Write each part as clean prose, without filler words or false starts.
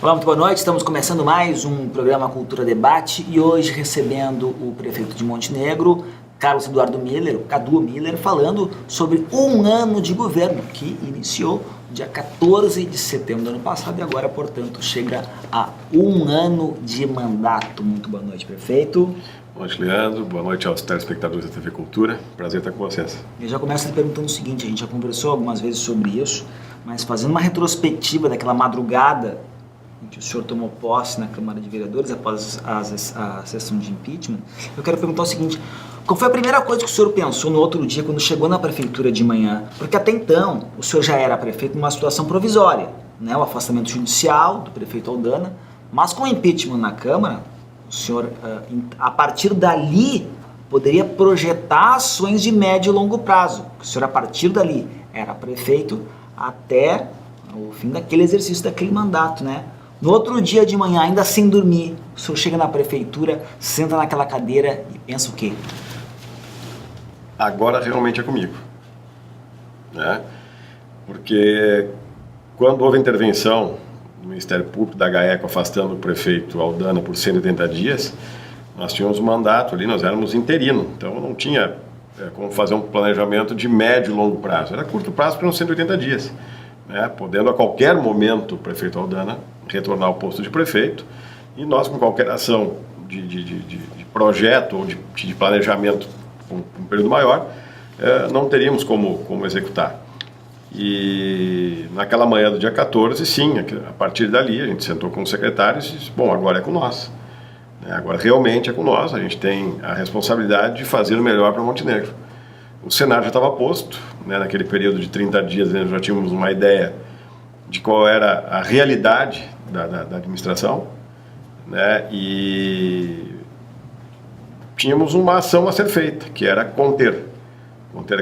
Olá, muito boa noite. Estamos começando mais um programa Cultura Debate e hoje recebendo o prefeito de Montenegro, Carlos Eduardo Miller, o Cadu Miller, falando sobre um ano de governo que iniciou dia 14 de setembro do ano passado e agora, portanto, chega a um ano de mandato. Muito boa noite, prefeito. Boa noite, Leandro. Boa noite aos telespectadores da TV Cultura. Prazer estar com vocês. Eu já começo lhe perguntando o seguinte, a gente já conversou algumas vezes sobre isso, mas fazendo uma retrospectiva daquela madrugada em que o senhor tomou posse na Câmara de Vereadores após a sessão de impeachment, eu quero perguntar o seguinte: qual foi a primeira coisa que o senhor pensou no outro dia quando chegou na prefeitura de manhã? Porque até então o senhor já era prefeito numa situação provisória, né? O afastamento judicial do prefeito Aldana, mas com o impeachment na Câmara, o senhor, a partir dali, poderia projetar ações de médio e longo prazo. O senhor, a partir dali, era prefeito até o fim daquele exercício, daquele mandato, né? No outro dia de manhã, ainda sem dormir, o senhor chega na prefeitura, senta naquela cadeira e pensa o quê? Agora realmente é comigo, né? Porque quando houve a intervenção do Ministério Público da GAECO afastando o prefeito Aldana por 180 dias, nós tínhamos um mandato ali, nós éramos interino, então não tinha como fazer um planejamento de médio e longo prazo, era curto prazo para uns 180 dias, né? Podendo a qualquer momento o prefeito Aldana retornar ao posto de prefeito e nós, com qualquer ação de projeto ou de planejamento por um período maior, não teríamos como executar. E naquela manhã do dia 14, sim, a partir dali a gente sentou com os secretários e disse: bom, agora é com nós. Agora realmente é com nós, a gente tem a responsabilidade de fazer o melhor para Montenegro. O cenário já estava posto, né? Naquele período de 30 dias nós já tínhamos uma ideia de qual era a realidade da administração, né? E tínhamos uma ação a ser feita, que era conter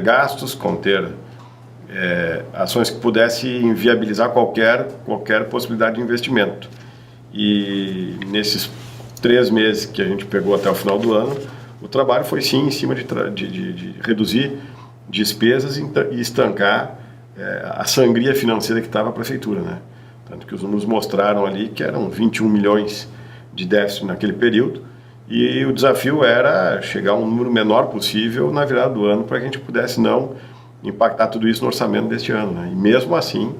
gastos, conter ações que pudessem inviabilizar qualquer possibilidade de investimento. E nesses 3 meses que a gente pegou até o final do ano, o trabalho foi sim em cima de reduzir despesas e estancar a sangria financeira que estava a prefeitura, né? Tanto que os números mostraram ali que eram 21 milhões de déficit naquele período e o desafio era chegar a um número menor possível na virada do ano para que a gente pudesse não impactar tudo isso no orçamento deste ano, né? E mesmo assim,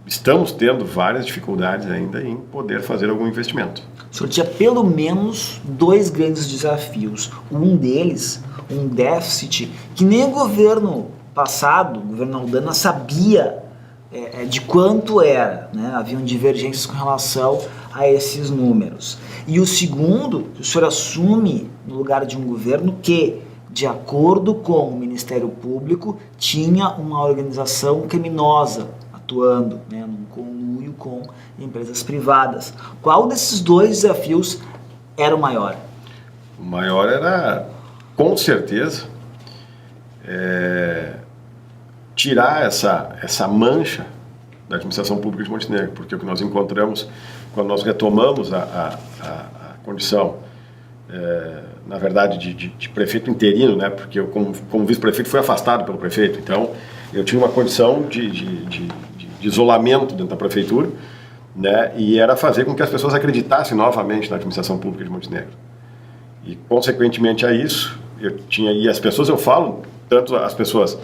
estamos tendo várias dificuldades ainda em poder fazer algum investimento. O senhor tinha pelo menos 2 grandes desafios. Um deles, um déficit que nem o governo passado, o governo Aldana, sabia de quanto era, né? Haviam divergências com relação a esses números. E o segundo, o senhor assume no lugar de um governo que, de acordo com o Ministério Público, tinha uma organização criminosa atuando, né, num conluio com empresas privadas. Qual desses 2 desafios era o maior? O maior era, com certeza, tirar essa mancha da administração pública de Montenegro, porque o que nós encontramos quando nós retomamos a condição, na verdade, de prefeito interino, né, porque eu, como vice-prefeito, fui afastado pelo prefeito, então eu tinha uma condição de isolamento dentro da prefeitura, né, e era fazer com que as pessoas acreditassem novamente na administração pública de Montenegro. E, consequentemente a isso, e as pessoas, eu falo, tanto as pessoas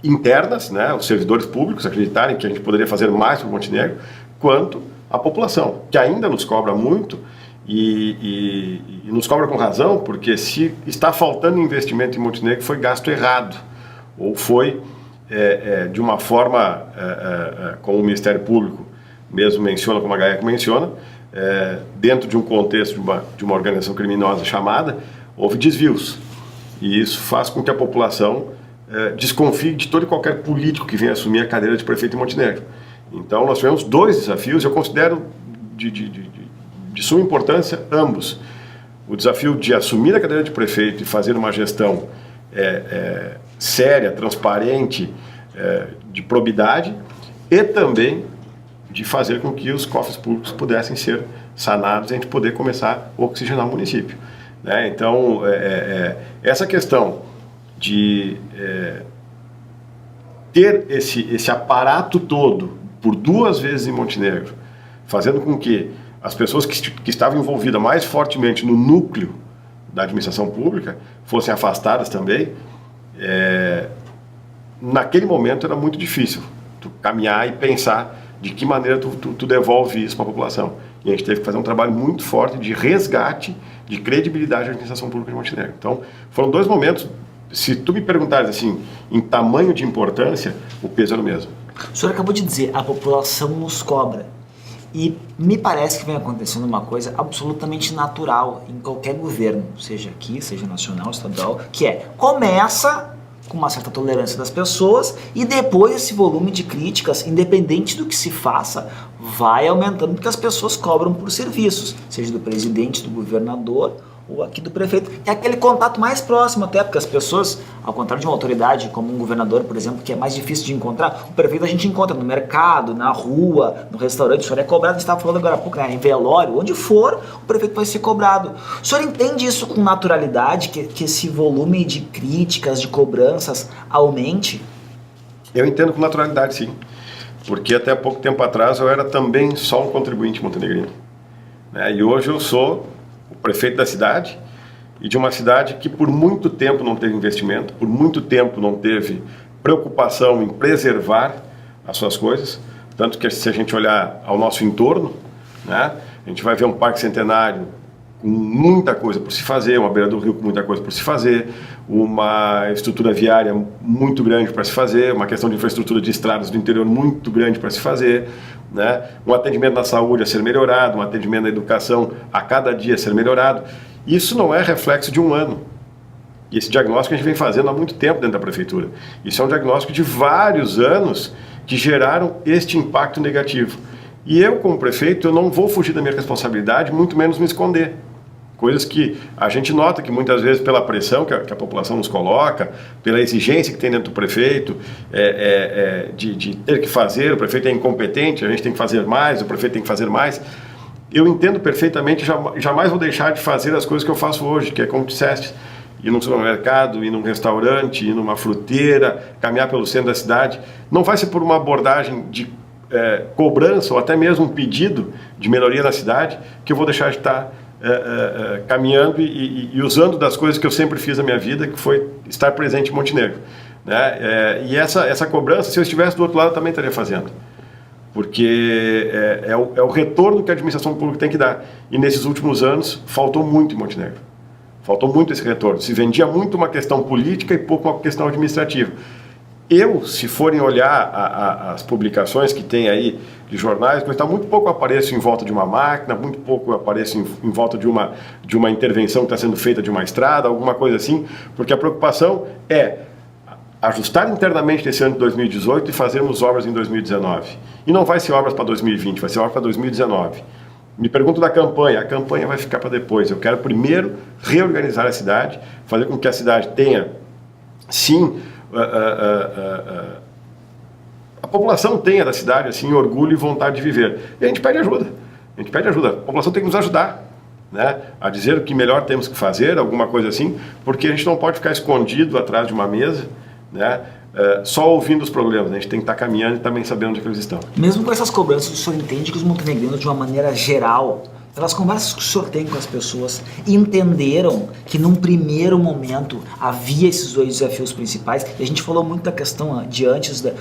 internas, né, os servidores públicos acreditarem que a gente poderia fazer mais para Montenegro, quanto a população, que ainda nos cobra muito e nos cobra com razão, porque se está faltando investimento em Montenegro, foi gasto errado, ou foi de uma forma, como o Ministério Público mesmo menciona, como a GAECO menciona, dentro de um contexto de uma organização criminosa chamada, houve desvios. E isso faz com que a população desconfie de todo e qualquer político que venha assumir a cadeira de prefeito em Montenegro. Então nós tivemos 2 desafios, eu considero de suma importância ambos. O desafio de assumir a cadeira de prefeito e fazer uma gestão séria, transparente, de probidade, e também de fazer com que os cofres públicos pudessem ser sanados e a gente poder começar a oxigenar o município, né? Então, essa questão de ter esse aparato todo por 2 vezes em Montenegro, fazendo com que as pessoas que estavam envolvidas mais fortemente no núcleo da administração pública fossem afastadas também, naquele momento era muito difícil tu caminhar e pensar de que maneira tu devolve isso para a população. E a gente teve que fazer um trabalho muito forte de resgate, de credibilidade da administração pública de Montenegro. Então, foram 2 momentos, se tu me perguntares assim, em tamanho de importância, o peso era o mesmo. O senhor acabou de dizer, a população nos cobra. E me parece que vem acontecendo uma coisa absolutamente natural em qualquer governo, seja aqui, seja nacional, estadual, que começa com uma certa tolerância das pessoas e depois esse volume de críticas, independente do que se faça, vai aumentando porque as pessoas cobram por serviços, seja do presidente, do governador ou aqui do prefeito. É aquele contato mais próximo até, porque as pessoas, ao contrário de uma autoridade como um governador, por exemplo, que é mais difícil de encontrar, o prefeito a gente encontra no mercado, na rua, no restaurante, o senhor é cobrado, a gente estava falando agora há pouco, em velório, onde for, o prefeito vai ser cobrado. O senhor entende isso com naturalidade, que esse volume de críticas, de cobranças aumente? Eu entendo com naturalidade, sim. Porque até pouco tempo atrás eu era também só um contribuinte montenegrino. E hoje eu sou o prefeito da cidade, e de uma cidade que por muito tempo não teve investimento, por muito tempo não teve preocupação em preservar as suas coisas, tanto que se a gente olhar ao nosso entorno, a gente vai ver um parque centenário com muita coisa por se fazer, uma beira do rio com muita coisa por se fazer, uma estrutura viária muito grande para se fazer, uma questão de infraestrutura de estradas do interior muito grande para se fazer, um atendimento na saúde a ser melhorado, um atendimento na educação a cada dia a ser melhorado. Isso não é reflexo de um ano. E esse diagnóstico a gente vem fazendo há muito tempo dentro da prefeitura. Isso é um diagnóstico de vários anos que geraram este impacto negativo. E eu, como prefeito, eu não vou fugir da minha responsabilidade, muito menos me esconder. Coisas que a gente nota que muitas vezes pela pressão que a população nos coloca, pela exigência que tem dentro do prefeito, de ter que fazer, o prefeito é incompetente, a gente tem que fazer mais, o prefeito tem que fazer mais. Eu entendo perfeitamente, jamais vou deixar de fazer as coisas que eu faço hoje, que é como disseste, ir num supermercado, ir num restaurante, ir numa fruteira, caminhar pelo centro da cidade. Não vai ser por uma abordagem de cobrança ou até mesmo um pedido de melhoria na cidade que eu vou deixar de estar caminhando e usando das coisas que eu sempre fiz na minha vida, que foi estar presente em Montenegro. E essa cobrança, se eu estivesse do outro lado, eu também estaria fazendo. Porque é o retorno que a administração pública tem que dar. E nesses últimos anos, faltou muito em Montenegro. Faltou muito esse retorno. Se vendia muito uma questão política e pouco uma questão administrativa. Se forem olhar as publicações que tem aí de jornais, muito pouco apareço em volta de uma máquina, muito pouco apareço em volta de uma intervenção que está sendo feita de uma estrada, alguma coisa assim, porque a preocupação é ajustar internamente nesse ano de 2018 e fazermos obras em 2019. E não vai ser obras para 2020, vai ser obras para 2019. Me pergunto da campanha, a campanha vai ficar para depois. Eu quero primeiro reorganizar a cidade, fazer com que a cidade tenha, sim, a população tenha da cidade assim, orgulho e vontade de viver. E a gente pede ajuda. A população tem que nos ajudar, a dizer o que melhor temos que fazer, alguma coisa assim, porque a gente não pode ficar escondido atrás de uma mesa, só ouvindo os problemas. A gente tem que estar caminhando e também sabendo onde é que eles estão. Mesmo com essas cobranças, o senhor entende que os montenegrinos, de uma maneira geral, pelas conversas que o senhor tem com as pessoas, entenderam que num primeiro momento havia esses 2 desafios principais, e a gente falou muito da questão de antes da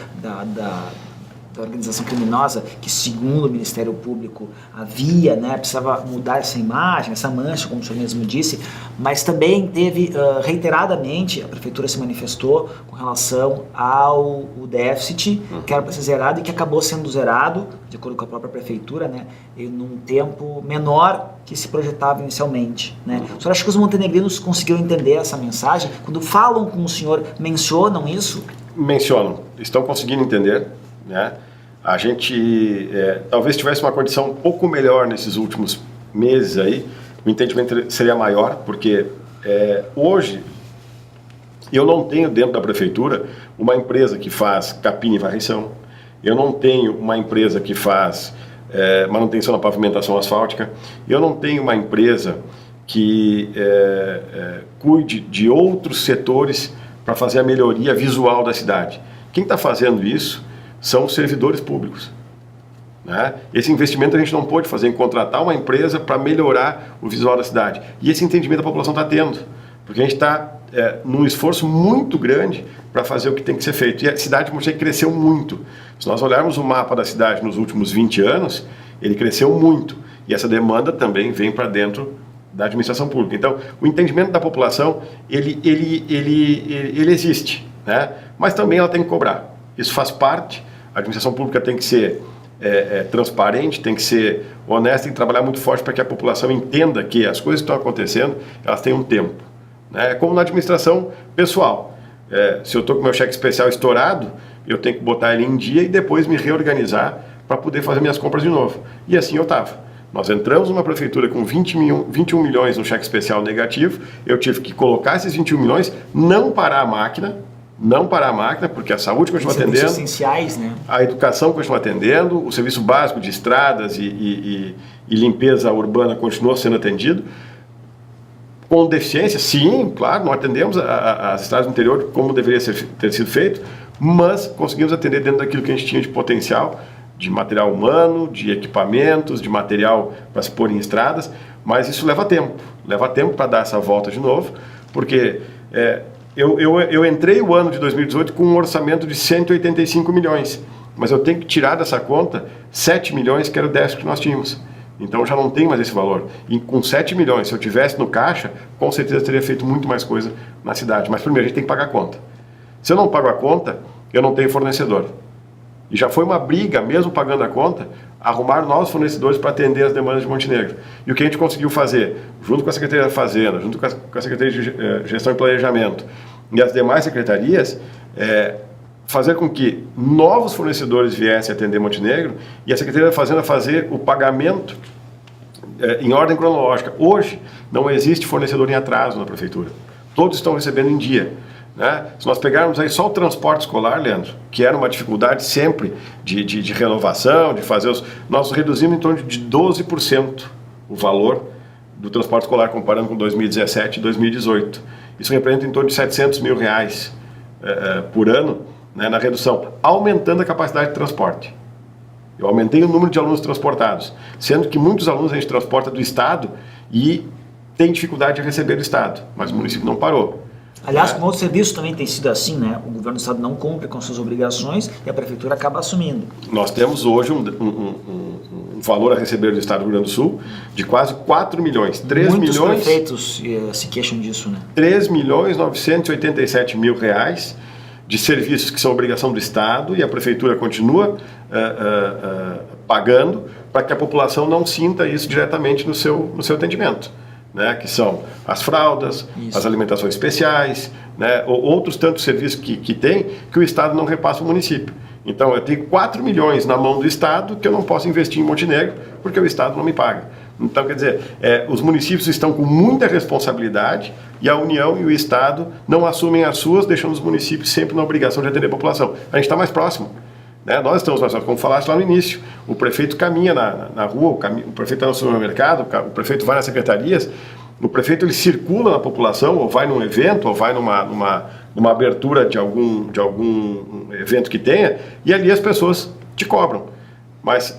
organização criminosa, que segundo o Ministério Público havia, precisava mudar essa imagem, essa mancha, como o senhor mesmo disse, mas também teve, reiteradamente, a Prefeitura se manifestou com relação ao déficit, que era para ser zerado e que acabou sendo zerado, de acordo com a própria Prefeitura, em um tempo menor que se projetava inicialmente. O senhor acha que os montenegrinos conseguiram entender essa mensagem? Quando falam com o senhor, mencionam isso? Mencionam, estão conseguindo entender, A gente talvez tivesse uma condição um pouco melhor nesses últimos meses aí, o entendimento seria maior, porque hoje eu não tenho dentro da prefeitura uma empresa que faz capina e varrição, eu não tenho uma empresa que faz manutenção da pavimentação asfáltica, eu não tenho uma empresa que cuide de outros setores para fazer a melhoria visual da cidade. Quem está fazendo isso são os servidores públicos. né? Esse investimento a gente não pôde fazer em contratar uma empresa para melhorar o visual da cidade. E esse entendimento a população está tendo, porque a gente está num esforço muito grande para fazer o que tem que ser feito. E a cidade de Montenegro cresceu muito. Se nós olharmos o mapa da cidade nos últimos 20 anos, ele cresceu muito. E essa demanda também vem para dentro da administração pública. Então, o entendimento da população, ele existe, né? Mas também ela tem que cobrar. Isso faz parte. A administração pública tem que ser transparente, tem que ser honesta, tem que trabalhar muito forte para que a população entenda que as coisas que estão acontecendo, elas têm um tempo, né? É como na administração pessoal. Se eu estou com meu cheque especial estourado, eu tenho que botar ele em dia e depois me reorganizar para poder fazer minhas compras de novo. E assim eu estava. Nós entramos numa prefeitura com 21 milhões no cheque especial negativo, eu tive que colocar esses 21 milhões, não parar a máquina, porque a saúde continua atendendo, essenciais, né? A educação continua atendendo, o serviço básico de estradas e limpeza urbana continua sendo atendido. Com deficiência, sim, claro, não atendemos as estradas do interior como deveria ter sido feito, mas conseguimos atender dentro daquilo que a gente tinha de potencial, de material humano, de equipamentos, de material para se pôr em estradas, mas isso leva tempo para dar essa volta de novo, porque eu entrei o ano de 2018 com um orçamento de 185 milhões, mas eu tenho que tirar dessa conta 7 milhões, que era o déficit que nós tínhamos. Então já não tem mais esse valor. E com 7 milhões, se eu tivesse no caixa, com certeza teria feito muito mais coisa na cidade. Mas primeiro a gente tem que pagar a conta. Se eu não pago a conta, eu não tenho fornecedor. E já foi uma briga, mesmo pagando a conta, arrumar novos fornecedores para atender as demandas de Montenegro. E o que a gente conseguiu fazer, junto com a Secretaria da Fazenda, junto com a Secretaria de Gestão e Planejamento e as demais secretarias, fazer com que novos fornecedores viessem atender Montenegro e a Secretaria da Fazenda fazer o pagamento em ordem cronológica. Hoje, não existe fornecedor em atraso na Prefeitura. Todos estão recebendo em dia, né? Se nós pegarmos aí só o transporte escolar, Leandro, que era uma dificuldade sempre de renovação, de fazer nós reduzimos em torno de 12% o valor do transporte escolar comparando com 2017 e 2018. Isso representa em torno de R$700 mil por ano, né, na redução, aumentando a capacidade de transporte. Eu aumentei o número de alunos transportados, sendo que muitos alunos a gente transporta do Estado e tem dificuldade de receber do Estado, mas o município não parou. Aliás, com outros serviços também tem sido assim, né? O governo do Estado não cumpre com suas obrigações e a Prefeitura acaba assumindo. Nós temos hoje um valor a receber do Estado do Rio Grande do Sul de quase 4 milhões. 3 Muitos milhões, prefeitos se queixam disso, né? 3 milhões 987 mil reais de serviços que são obrigação do Estado e a Prefeitura continua pagando para que a população não sinta isso diretamente no seu atendimento, né? Que são as fraldas, isso, as alimentações especiais, né? Outros tantos serviços que tem que o Estado não repassa ao município. Então eu tenho 4 milhões na mão do Estado que eu não posso investir em Montenegro porque o Estado não me paga. Então, quer dizer, os municípios estão com muita responsabilidade e a União e o Estado não assumem as suas, deixando os municípios sempre na obrigação de atender a população. A gente está mais próximo, né? Nós estamos mais próximos, como falaste lá no início. O prefeito caminha na rua, o prefeito está no supermercado, o prefeito vai nas secretarias, o prefeito ele circula na população, ou vai num evento, ou vai numa abertura de algum evento que tenha, e ali as pessoas te cobram. Mas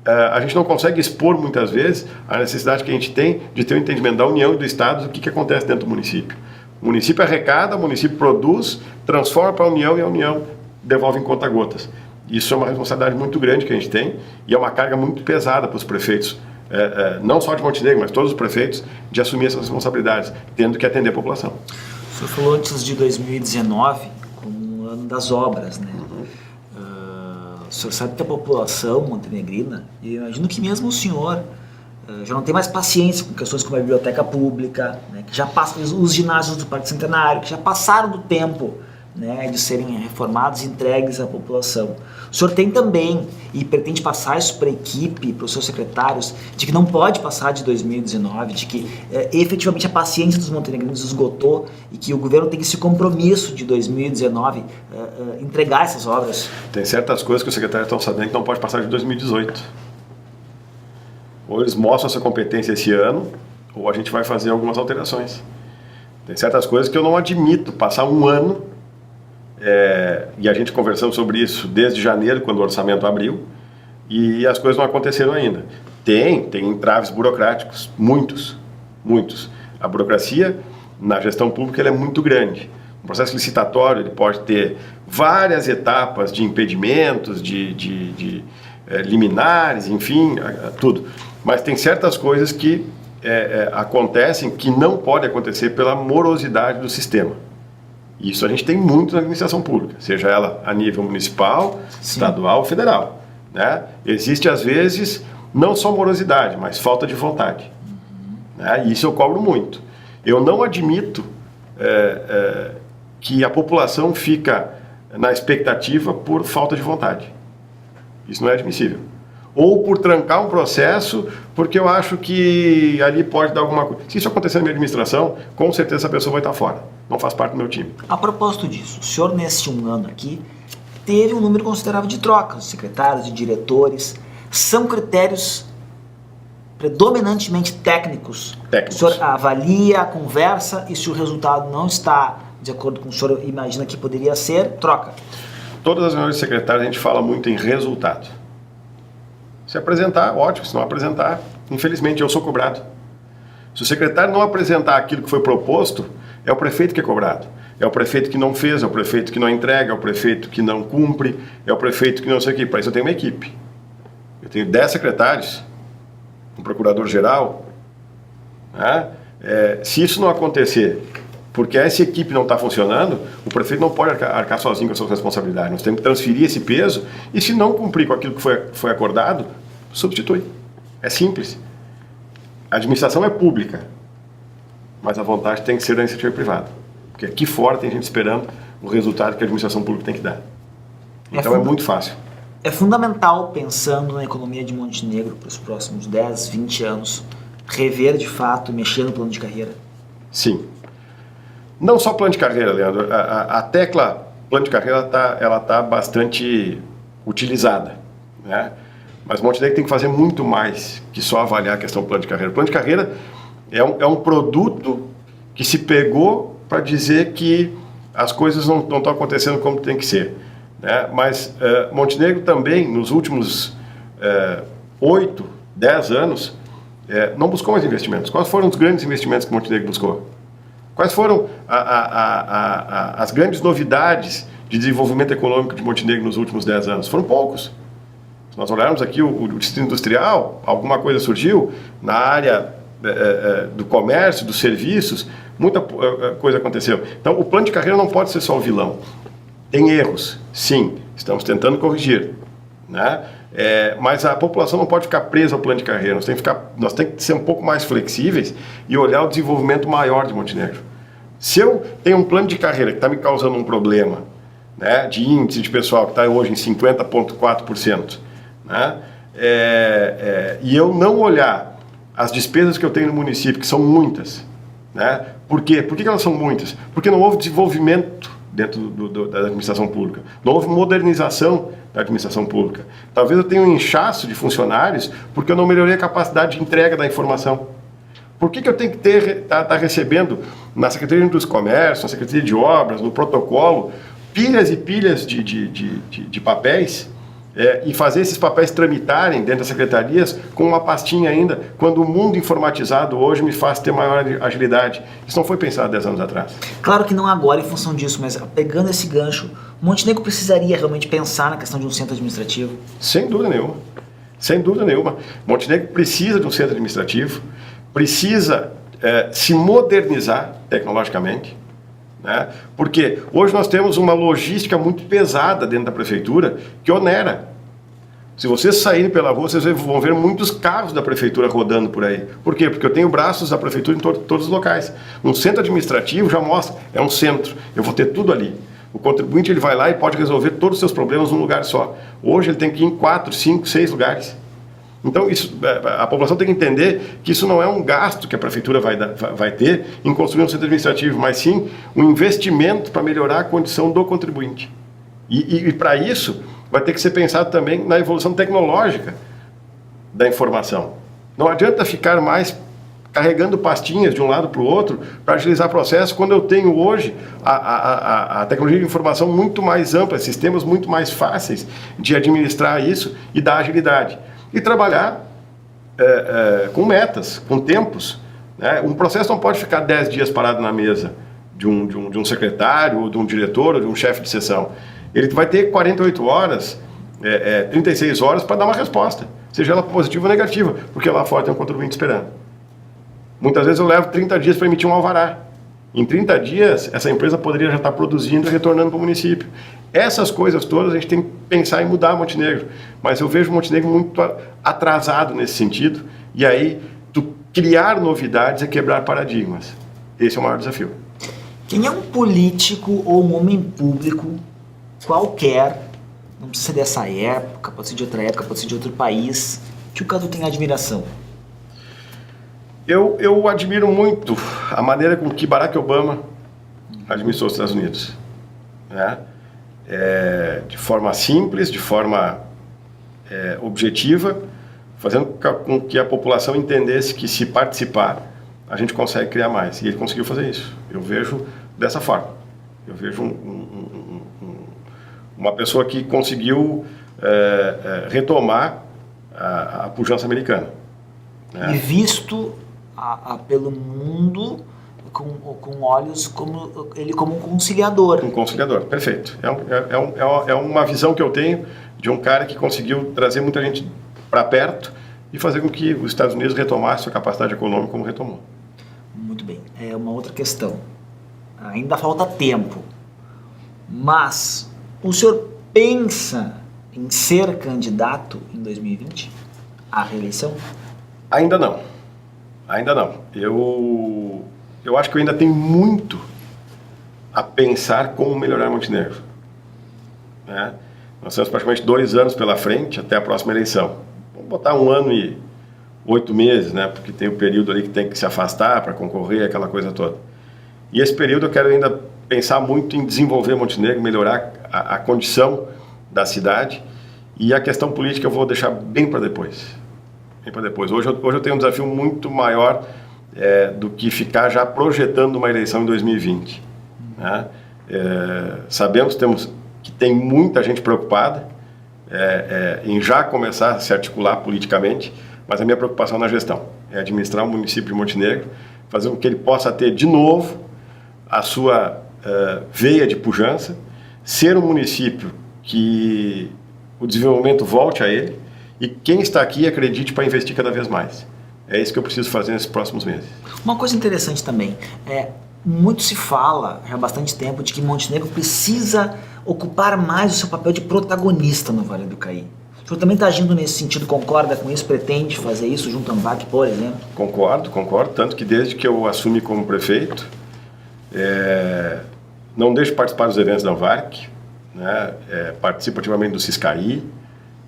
a gente não consegue expor muitas vezes a necessidade que a gente tem de ter um entendimento da União e do Estado do que acontece dentro do município. O município arrecada, o município produz, transforma para a União e a União devolve em conta-gotas. Isso é uma responsabilidade muito grande que a gente tem e é uma carga muito pesada para os prefeitos, não só de Montenegro, mas todos os prefeitos, de assumir essas responsabilidades, tendo que atender a população. O senhor falou antes de 2019 como um ano das obras, né? O senhor sabe que a população montenegrina, e eu imagino que mesmo o senhor já não tem mais paciência com questões como a biblioteca pública, né, que já passam os ginásios do Parque Centenário, que já passaram do tempo, né, de serem reformados e entregues à população. O senhor tem também, e pretende passar isso para a equipe, para os seus secretários, de que não pode passar de 2019, de que efetivamente a paciência dos montenegrinos esgotou e que o governo tem esse compromisso de 2019 entregar essas obras? Tem certas coisas que os secretários estão sabendo que não pode passar de 2018. Ou eles mostram essa competência esse ano, ou a gente vai fazer algumas alterações. Tem certas coisas que eu não admito passar um ano, e a gente conversando sobre isso desde janeiro, quando o orçamento abriu, e as coisas não aconteceram ainda. Tem entraves burocráticos, muitos. A burocracia na gestão pública ela é muito grande. O processo licitatório ele pode ter várias etapas de impedimentos, de liminares, enfim, tudo. Mas tem certas coisas que acontecem que não pode acontecer pela morosidade do sistema. Isso a gente tem muito na administração pública, seja ela a nível municipal, estadual ou federal. Né? Existe, às vezes, não só morosidade, mas falta de vontade. Né? E isso eu cobro muito. Eu não admito que a população fica na expectativa por falta de vontade. Isso não é admissível. Ou por trancar um processo, porque eu acho que ali pode dar alguma coisa. Se isso acontecer na minha administração, com certeza essa pessoa vai estar fora. Não faz parte do meu time. A propósito disso, o senhor nesse um ano aqui teve um número considerável de trocas, de secretários, de diretores. São critérios predominantemente técnicos. O senhor avalia, conversa e se o resultado não está de acordo com o senhor imagina que poderia ser, troca. Todas as reuniões de secretários a gente fala muito em resultado. Se apresentar, ótimo. Se não apresentar, infelizmente eu sou cobrado. Se o secretário não apresentar aquilo que foi proposto, é o prefeito que é cobrado. É o prefeito que não fez, é o prefeito que não entrega, é o prefeito que não cumpre, é o prefeito que não sei o quê. Para isso eu tenho uma equipe. Eu tenho 10 secretários, um procurador-geral. Né? Se isso não acontecer, porque essa equipe não está funcionando, o prefeito não pode arcar sozinho com as suas responsabilidades. Nós temos que transferir esse peso e, se não cumprir com aquilo que foi acordado, substitui. É simples. A administração é pública, mas a vontade tem que ser da iniciativa privada. Porque aqui fora tem gente esperando o resultado que a administração pública tem que dar. Então é muito fácil. É fundamental, pensando na economia de Montenegro para os próximos 10, 20 anos, rever de fato, mexer no plano de carreira? Sim. Não só plano de carreira, Leandro. A tecla plano de carreira ela tá bastante utilizada. Né? Mas Montenegro tem que fazer muito mais que só avaliar a questão do plano de carreira. O plano de carreira é um produto que se pegou para dizer que as coisas não estão acontecendo como tem que ser. Né? Mas Montenegro também, nos últimos 8, 10 anos, não buscou mais investimentos. Quais foram os grandes investimentos que Montenegro buscou? Quais foram as grandes novidades de desenvolvimento econômico de Montenegro nos últimos 10 anos? Foram poucos. Se nós olharmos aqui o distrito industrial, alguma coisa surgiu na área do comércio, dos serviços, muita coisa aconteceu. Então, o plano de carreira não pode ser só o vilão. Tem erros, sim, estamos tentando corrigir. Né? Mas a população não pode ficar presa ao plano de carreira, nós temos que ser um pouco mais flexíveis e olhar o desenvolvimento maior de Montenegro. Se eu tenho um plano de carreira que está me causando um problema, né, de índice de pessoal que está hoje em 50,4%, né, e eu não olhar as despesas que eu tenho no município, que são muitas, né, por quê? Por que elas são muitas? Porque não houve desenvolvimento dentro da administração pública, não houve modernização da administração pública. Talvez eu tenha um inchaço de funcionários porque eu não melhorei a capacidade de entrega da informação. Por que eu tenho que estar recebendo na Secretaria dos Comércios, na Secretaria de Obras, no protocolo, pilhas e pilhas de papéis e fazer esses papéis tramitarem dentro das secretarias com uma pastinha ainda, quando o mundo informatizado hoje me faz ter maior agilidade? Isso não foi pensado 10 anos atrás. Claro que não agora em função disso, mas pegando esse gancho, Montenegro precisaria realmente pensar na questão de um centro administrativo? Sem dúvida nenhuma. Sem dúvida nenhuma. Montenegro precisa de um centro administrativo, precisa se modernizar tecnologicamente, né? Porque hoje nós temos uma logística muito pesada dentro da prefeitura que onera. Se vocês saírem pela rua, vocês vão ver muitos carros da prefeitura rodando por aí. Por quê? Porque eu tenho braços da prefeitura em todos os locais. Um centro administrativo já mostra, é um centro, eu vou ter tudo ali. O contribuinte ele vai lá e pode resolver todos os seus problemas num lugar só. Hoje ele tem que ir em 4, 5, 6 lugares. Então a população tem que entender que isso não é um gasto que a prefeitura vai ter em construir um centro administrativo, mas sim um investimento para melhorar a condição do contribuinte. E para isso vai ter que ser pensado também na evolução tecnológica da informação. Não adianta ficar mais carregando pastinhas de um lado para o outro para agilizar processos, quando eu tenho hoje a tecnologia de informação muito mais ampla, sistemas muito mais fáceis de administrar isso e dar agilidade. E trabalhar com metas, com tempos. Né? Um processo não pode ficar 10 dias parado na mesa de um secretário, ou de um diretor, ou de um chefe de seção. Ele vai ter 48 horas, 36 horas para dar uma resposta, seja ela positiva ou negativa, porque lá fora tem um contribuinte esperando. Muitas vezes eu levo 30 dias para emitir um alvará. Em 30 dias, essa empresa poderia já estar produzindo e retornando para o município. Essas coisas todas a gente tem que pensar em mudar Montenegro. Mas eu vejo Montenegro muito atrasado nesse sentido. E aí, criar novidades é quebrar paradigmas. Esse é o maior desafio. Quem é um político ou um homem público qualquer, não precisa ser dessa época, pode ser de outra época, pode ser de outro país, que o Cadu tem admiração? Eu admiro muito a maneira com que Barack Obama administrou os Estados Unidos. Né? De forma simples, de forma objetiva, fazendo com que a população entendesse que, se participar, a gente consegue criar mais. E ele conseguiu fazer isso. Eu vejo dessa forma. Eu vejo uma pessoa que conseguiu retomar a pujança americana. Né? E visto pelo mundo com olhos como um conciliador. Um conciliador, perfeito. É uma visão que eu tenho de um cara que conseguiu trazer muita gente para perto e fazer com que os Estados Unidos retomassem sua capacidade econômica como retomou. Muito bem. É uma outra questão. Ainda falta tempo. Mas o senhor pensa em ser candidato em 2020 à reeleição? Ainda não. Ainda não. Eu acho que eu ainda tenho muito a pensar como melhorar Montenegro. Né? Nós temos praticamente 2 anos pela frente até a próxima eleição. Vamos botar 1 ano e 8 meses, né? Porque tem o período ali que tem que se afastar para concorrer, aquela coisa toda. E esse período eu quero ainda pensar muito em desenvolver Montenegro, melhorar a condição da cidade, e a questão política eu vou deixar bem para depois. Hoje eu tenho um desafio muito maior do que ficar já projetando uma eleição em 2020. Né? Sabemos que tem muita gente preocupada em já começar a se articular politicamente, mas a minha preocupação na gestão é administrar o município de Montenegro, fazer com que ele possa ter de novo a sua veia de pujança, ser um município que o desenvolvimento volte a ele, e quem está aqui acredite para investir cada vez mais. É isso que eu preciso fazer nesses próximos meses. Uma coisa interessante também, muito se fala já há bastante tempo de que Montenegro precisa ocupar mais o seu papel de protagonista no Vale do Caí. O senhor também está agindo nesse sentido, concorda com isso, pretende fazer isso junto à ANVAC, por exemplo? Concordo, tanto que desde que eu assumi como prefeito, não deixo de participar dos eventos da ANVAC, né? Participo ativamente do Ciscaí,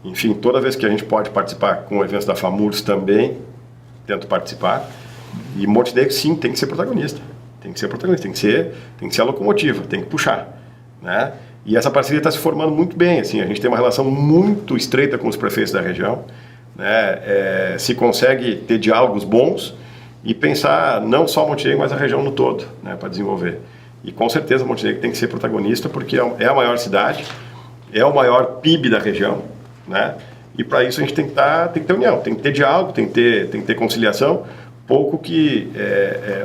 enfim, toda vez que a gente pode participar com eventos da FAMURS também, tento participar. E Montenegro, sim, tem que ser protagonista. Tem que ser a locomotiva, tem que puxar. Né? E essa parceria está se formando muito bem. Assim, a gente tem uma relação muito estreita com os prefeitos da região. Né? Se consegue ter diálogos bons e pensar não só Montenegro, mas a região no todo, né, para desenvolver. E com certeza Montenegro tem que ser protagonista, porque é a maior cidade, é o maior PIB da região. Né? E para isso a gente tem que ter união, tem que ter diálogo, tem que ter conciliação. Pouco que,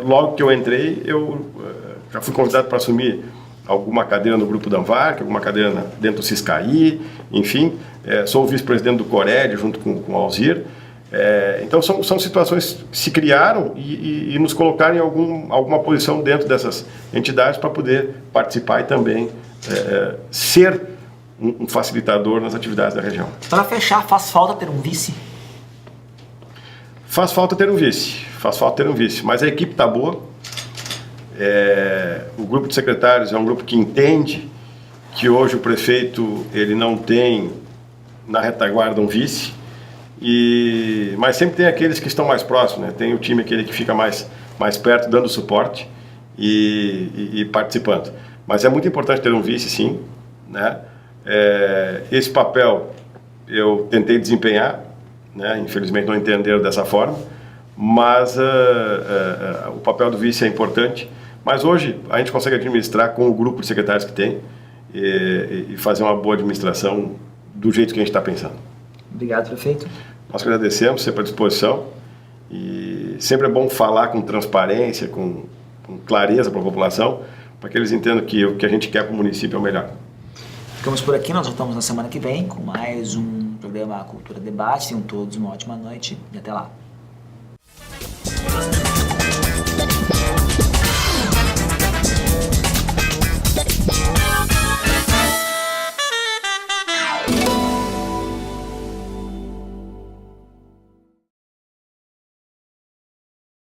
logo que eu entrei, eu já fui convidado para assumir alguma cadeira no grupo da ANVAC, alguma cadeira dentro do Ciscaí, enfim, sou o vice-presidente do Cored junto com o Alzir. Então são situações que se criaram e nos colocaram em alguma posição dentro dessas entidades para poder participar e também ser um facilitador nas atividades da região. Para fechar, faz falta ter um vice? Faz falta ter um vice, mas a equipe está boa. O grupo de secretários é um grupo que entende que hoje o prefeito ele não tem na retaguarda um vice, mas sempre tem aqueles que estão mais próximos, né? Tem o time aquele que fica mais perto, dando suporte e participando. Mas é muito importante ter um vice, sim, né? Esse papel eu tentei desempenhar, né? Infelizmente não entenderam dessa forma, mas o papel do vice é importante. Mas hoje a gente consegue administrar com o grupo de secretários que tem e fazer uma boa administração do jeito que a gente está pensando. Obrigado, prefeito. Nós agradecemos, sempre à disposição, e sempre é bom falar com transparência, com clareza para a população, para que eles entendam que o que a gente quer para o município é o melhor. Ficamos por aqui, nós voltamos na semana que vem com mais um programa Cultura Debate. Tenham todos uma ótima noite e até lá.